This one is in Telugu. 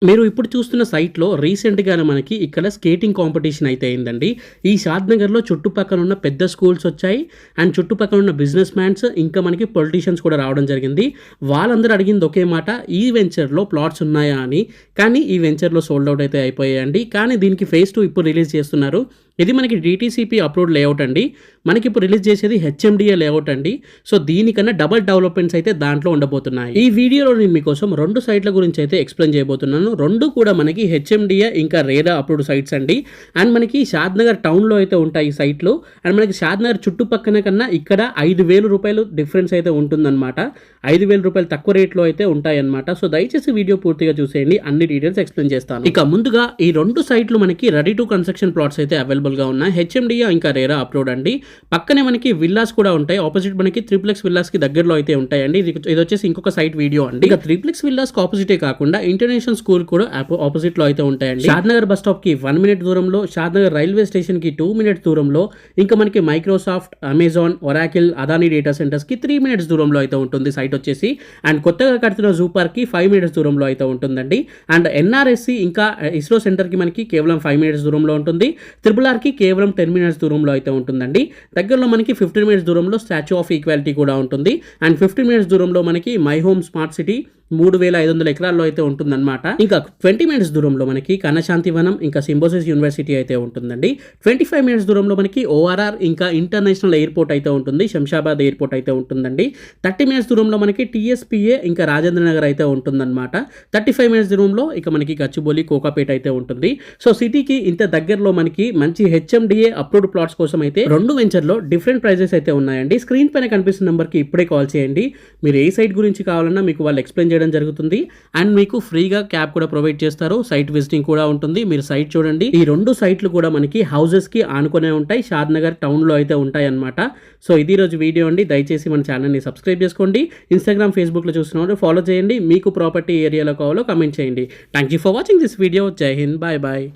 మీరు ఇప్పుడు చూస్తున్న సైట్‌లో రీసెంట్‌గానే మనకి ఇక్కడ స్కేటింగ్ కాంపిటీషన్ అయితే అయిందండి. ఈ షాద్‌నగర్‌లో చుట్టుపక్కల ఉన్న పెద్ద స్కూల్స్ వచ్చాయి. అండ్ చుట్టుపక్కల ఉన్న బిజినెస్ మ్యాన్స్ ఇంకా మనకి పొలిటీషియన్స్ కూడా రావడం జరిగింది. వాళ్ళందరూ అడిగింది ఒకే మాట, ఈ వెంచర్‌లో ప్లాట్స్ ఉన్నాయా అని. కానీ ఈ వెంచర్‌లో సోల్డ్ ఔట్ అయితే అయిపోయాయండి. కానీ దీనికి ఫేజ్ 2 ఇప్పుడు రిలీజ్ చేస్తున్నారు. ఇది మనకి డీటీసీపీ అప్రూవ్డ్ లేఅవుట్ అండి. మనకి ఇప్పుడు రిలీజ్ చేసేది హెచ్ఎండిఏ లేఅవుట్ అండి. సో దీనికన్నా డబుల్ డెవలప్‌మెంట్స్ అయితే దాంట్లో ఉండబోతున్నాయి. ఈ వీడియోలో నేను మీకోసం 2 సైట్‌ల గురించి అయితే ఎక్స్‌ప్లెయిన్ చేయబోతున్నాను. 2 కూడా మనకి హెచ్ఎండిఏ ఇంకా రేరా అప్రూవ్డ్ సైట్స్ అండి. అండ్ మనకి షాద్‌నగర్ టౌన్‌లో అయితే ఉంటాయి ఈ సైట్‌లు. అండ్ మనకి షాద్‌నగర్ చుట్టుపక్కన కన్నా ఇక్కడ రూ. 5,000 డిఫరెన్స్ అయితే ఉంటుందన్నమాట. రూ. 5,000 తక్కువ రేట్‌లో అయితే ఉంటాయన్నమాట. సో దయచేసి వీడియో పూర్తిగా చూసేయండి. అన్ని డీటెయిల్స్ ఎక్స్‌ప్లెయిన్ చేస్తాను. ఇక ముందుగా ఈ 2 సైట్‌లు మనకి రెడీ టు కన్‌స్ట్రక్షన్ ప్లాట్స్ అయితే అవైలబుల్‌గా ఉన్నాయి. హెచ్ఎండిఏ ఇంకా రేరా అప్రూవ్డ్ అండి. పక్కనే మనకి విల్లాస్ కూడా ఉంటాయి. ఆపోజిట్ మనకి త్రిప్లెక్స్ విల్లాస్‌కి దగ్గరలో అయితే ఉంటాయండి. ఇది వచ్చేసి ఇంకొక సైట్ వీడియో అండి. ఇక త్రిప్లెక్స్ విల్లాస్‌కి ఆపోజిటే కాకుండా ఇంటర్నేషనల్ స్కూల్ కూడా ఆపోజిట్లో అయితే ఉంటాయండి. షాద్‌నగర్ బస్ స్టాప్‌కి 1 మినిట్ దూరంలో, షాద్‌నగర్ రైల్వే స్టేషన్‌కి 2 మినిట్స్ దూరంలో, ఇంకా మనకి Microsoft, Amazon, Oracle, Adani data సెంటర్స్‌కి 3 మినిట్స్ దూరంలో అయితే ఉంటుంది సైట్ వచ్చేసి. అండ్ కొత్తగా కడుతున్న జూ పార్క్‌కి 5 మినిట్స్ దూరంలో అయితే ఉంటుందండి. అండ్ ఎన్ఆర్ఎస్సి ఇంకా ఇస్రో సెంటర్‌కి మనకి కేవలం 5 మినిట్స్ దూరంలో ఉంటుంది. ట్రిపుల్ ఆర్‌కి కేవలం 10 మినిట్స్ దూరంలో అయితే ఉంటుందండి. దగ్గరలో మనకి 15 మినిట్స్ దూరంలో స్టాచ్యూ ఆఫ్ ఈక్వాలిటీ కూడా ఉంటుంది. అండ్ 15 మినిట్స్ దూరంలో మనకి మై హోమ్ స్మార్ట్ సిటీ 3,500 ఎకరాల్లో అయితే ఉంటుందన్నమాట. ఇంకా 20 మినిట్స్ దూరంలో మనకి కనశాంతివనం ఇంకా సింబోసిస్ యూనివర్సిటీ అయితే ఉంటుందండి. 25 మినిట్స్ దూరంలో మనకి ఓఆర్ఆర్ ఇంకా ఇంటర్నేషనల్ ఎయిర్పోర్ట్ అయితే ఉంటుంది. శంషాబాద్ ఎయిర్పోర్ట్ అయితే ఉంటుందండి. 30 మినిట్స్ దూరంలో మనకి టీఎస్పీఏ ఇంకా రాజేంద్ర నగర్ అయితే ఉంటుందన్నమాట. 35 మినిట్స్ దూరంలో ఇక మనకి గచ్చిబౌలి, కోకాపేట అయితే ఉంటుంది. సో సిటీకి ఇంత దగ్గరలో మనకి మంచి హెచ్ఎండిఏ అప్రూవ్డ్ ప్లాట్స్ కోసం అయితే 2 వెంచర్లో డిఫరెంట్ ప్రైజెస్ అయితే ఉన్నాయండి. స్క్రీన్ పైన కనిపిస్తున్న నెంబర్కి ఇప్పుడే కాల్ చేయండి. మీరు ఏ సైట్ గురించి కావాలన్నా మీకు వాళ్ళు ఎక్స్ప్లెయిన్ చేయడం జరుగుతుంది. అండ్ మీకు ఫ్రీగా క్యాబ్ కూడా ప్రొవైడ్ చేస్తారు. సైట్ విజిటింగ్ కూడా ఉంటుంది. మీరు సైట్ చూడండి. ఈ 2 సైట్లు కూడా మనకి హౌసెస్ కి ఆనుకునే ఉంటాయి. షాద్‌నగర్ టౌన్ లో అయితే ఉంటాయి అన్నమాట. సో ఇది రోజు వీడియో అండి. దయచేసి మన ఛానల్ ని సబ్స్క్రైబ్ చేసుకోండి. ఇన్స్టాగ్రామ్, ఫేస్బుక్ లో చూస్తున్నవారు ఫాలో చేయండి. మీకు ప్రాపర్టీ ఏరియాలో కావాలో కమెంట్ చేయండి. Thank you for watching this video. జై హింద్. Bye bye.